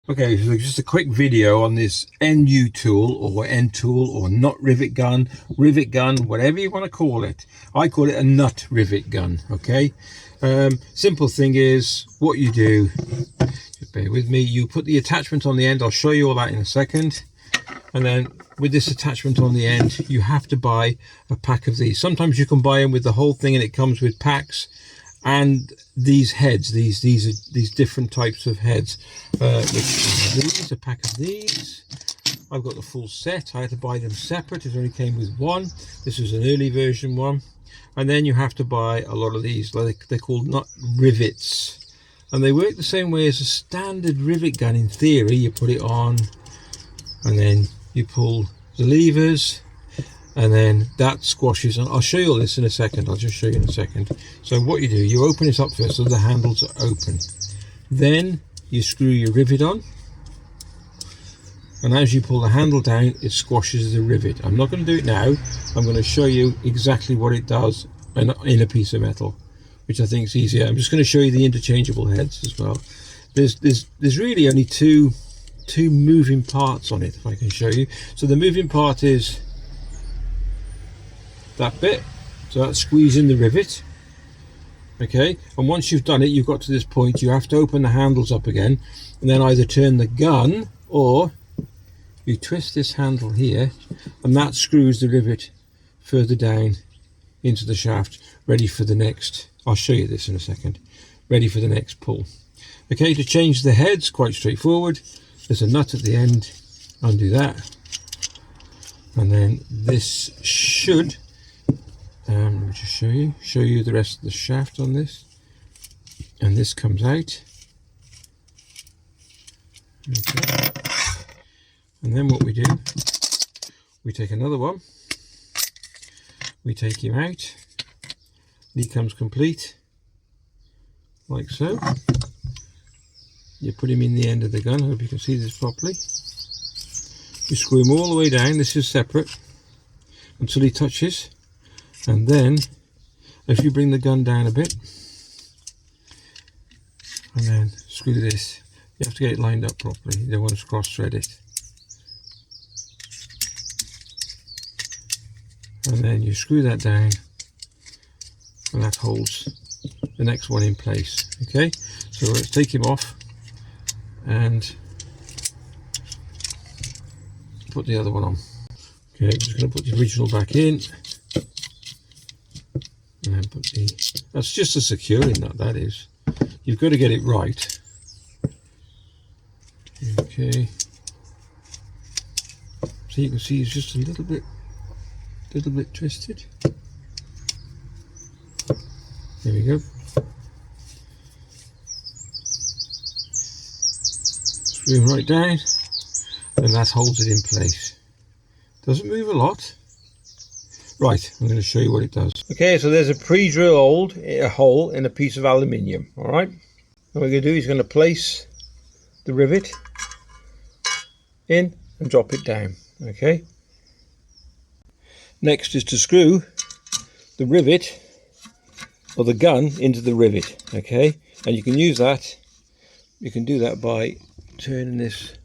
Okay, so just a quick video on this NU tool or N tool or nut rivet gun, whatever you want to call it. I call it a nut rivet gun, okay? Simple thing is, what you do, just bear with me, you put the attachment on the end. I'll show you all that in a second. And then with this attachment on the end, you have to buy a pack of these. Sometimes you can buy them with the whole thing and it comes with packs. And these heads, these different types of heads, which a pack of these. I've got the full set. I had to buy them separate. It only came with one. This was an early version one. And then you have to buy a lot of these. They're called nut rivets, and they work the same way as a standard rivet gun. In theory, you put it on, and then you pull the levers. And then that squashes, and I'll show you all this in a second. I'll just show you in a second. So what you do, you open it up first so the handles are open. Then you screw your rivet on. And as you pull the handle down, it squashes the rivet. I'm not going to do it now. I'm going to show you exactly what it does in a piece of metal, which I think is easier. I'm just going to show you the interchangeable heads as well. There's really only two moving parts on it, if I can show you. So the moving part is that bit, so that's squeezing the rivet, okay? And once you've done it, you've got to this point, you have to open the handles up again and then either turn the gun or you twist this handle here, and that screws the rivet further down into the shaft, ready for the next, I'll show you this in a second, ready for the next pull. Okay, to change the heads, quite straightforward. There's a nut at the end, undo that, and then this should let me just show you the rest of the shaft on this, and this comes out. Okay. And then what we do, we take another one, we take him out, he comes complete like so. You put him in the end of the gun. I hope you can see this properly. You screw him all the way down, this is separate, until he touches. And then if you bring the gun down a bit and then screw this, you have to get it lined up properly. You don't want to cross thread it. And then you screw that down, and that holds the next one in place. Okay, so let's take him off and put the other one on. Okay, I'm just going to put the original back in. And then put that's just a securing nut, that is. You've got to get it right. Okay. So you can see it's just a little bit twisted. There we go. Screw him right down, and that holds it in place. Doesn't move a lot. Right, I'm going to show you what it does. Okay, so there's a pre-drilled hole in a piece of aluminium. All right, and what we're going to do is going to place the rivet in and drop it down. Okay. Next is to screw the rivet or the gun into the rivet. Okay, and you can use that. You can do that by turning this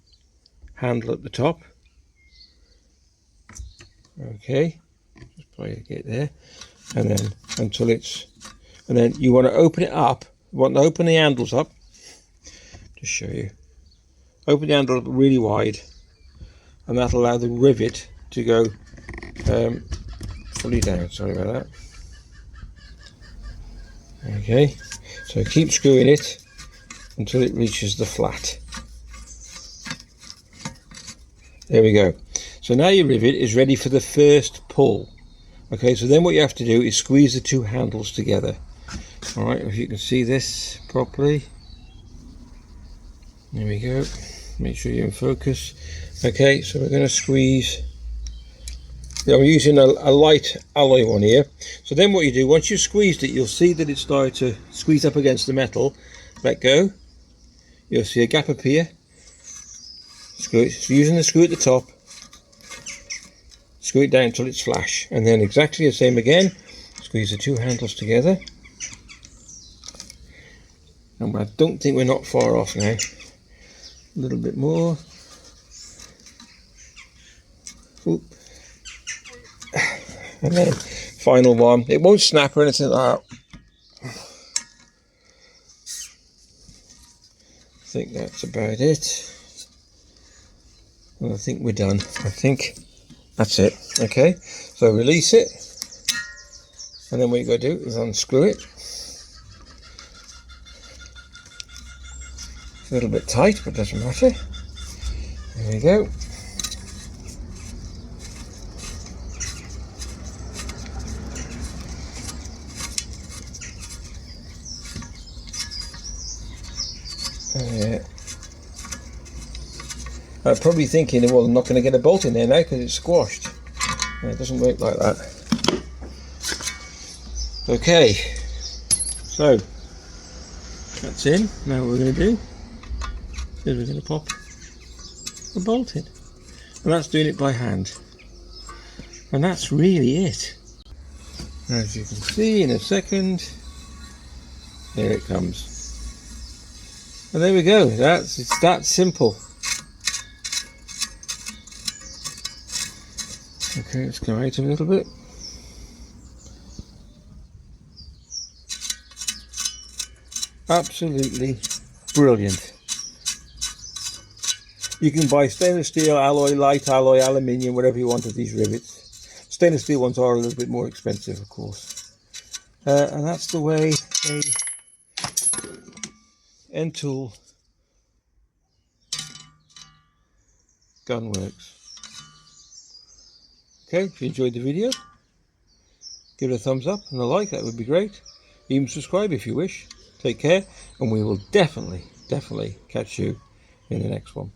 handle at the top. Okay. Just try to get there, and then until it's, and then you want to open it up. You want to open the handles up. Just show you. Open the handle up really wide, and that'll allow the rivet to go fully down. Sorry about that. Okay, so keep screwing it until it reaches the flat. There we go. So now your rivet is ready for the first pull. Okay, so then what you have to do is squeeze the two handles together. All right, if you can see this properly. There we go. Make sure you're in focus. Okay, so we're going to squeeze. I'm using a light alloy one here. So then what you do, once you've squeezed it, you'll see that it started to squeeze up against the metal. Let go. You'll see a gap appear. Screw it. So using the screw at the top, screw it down until it's flash, and then exactly the same again. Squeeze the two handles together, and I don't think we're not far off now. A little bit more. Oop. And then final one. It won't snap or anything like that. I think that's about it. And I think we're done. I think that's it. Okay, so release it. And then what you got to do is unscrew it. It's a little bit tight, but doesn't matter. There we go. I'm probably thinking, well, I'm not going to get a bolt in there now because it's squashed. No, it doesn't work like that. Okay, so that's in. Now what we're going to do is we're going to pop a bolt in, and that's doing it by hand. And that's really it. As you can see in a second, there it comes. And there we go. It's that simple. Okay, let's go out a little bit. Absolutely brilliant. You can buy stainless steel, alloy, light alloy, aluminium, whatever you want of these rivets. Stainless steel ones are a little bit more expensive, of course. And that's the way a end tool gun works. Okay, if you enjoyed the video, give it a thumbs up and a like, that would be great. Even subscribe if you wish. Take care, and we will definitely catch you in the next one.